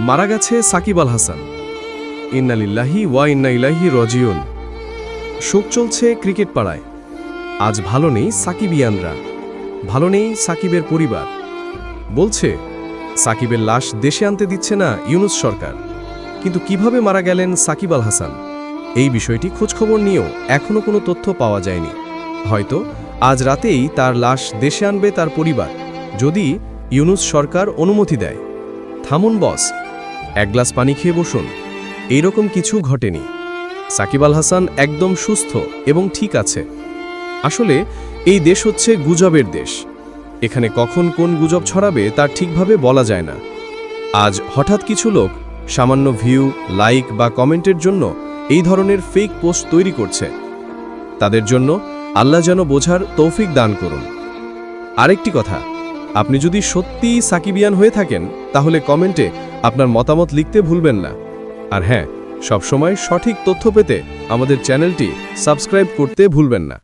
মারা গেছে সাকিব আল হাসান। ইন্না লিল্লাহি ওয়া ইন্না ইলাইহি রাজিউন। শোক চলছে ক্রিকেট পাড়ায়। আজ ভালো নেই সাকিবিয়ানরা, ভালো নেই সাকিবের পরিবার। বলছে সাকিবের লাশ দেশে আনতে দিচ্ছে না ইউনূস সরকার। কিন্তু কিভাবে মারা গেলেন সাকিব আল হাসান, এই বিষয়টি খোঁজখবর নিয়েও এখনও কোনো তথ্য পাওয়া যায়নি। হয়তো আজ রাতেই তার লাশ দেশে আনবে তার পরিবার, যদি ইউনূস সরকার অনুমতি দেয়। থামুন বস, এক গ্লাস পানি খেয়ে বসুন। এইরকম কিছু ঘটেনি। সাকিব আল হাসান একদম সুস্থ এবং ঠিক আছে। আসলে এই দেশ হচ্ছে গুজবের দেশ। এখানে কখন কোন গুজব ছড়াবে তার ঠিকভাবে বলা যায় না। আজ হঠাৎ কিছু লোক সামান্য ভিউ, লাইক বা কমেন্টের জন্য এই ধরনের ফেক পোস্ট তৈরি করছে। তাদের জন্য আল্লাহ যেন বোঝার তৌফিক দান করুন। আরেকটি কথা, আপনি যদি সত্যিই সাকিবিয়ান হয়ে থাকেন তাহলে কমেন্টে আপনার মতামত লিখতে ভুলবেন না। আর হ্যাঁ, সবসময় সঠিক তথ্য পেতে আমাদের চ্যানেলটি সাবস্ক্রাইব করতে ভুলবেন না।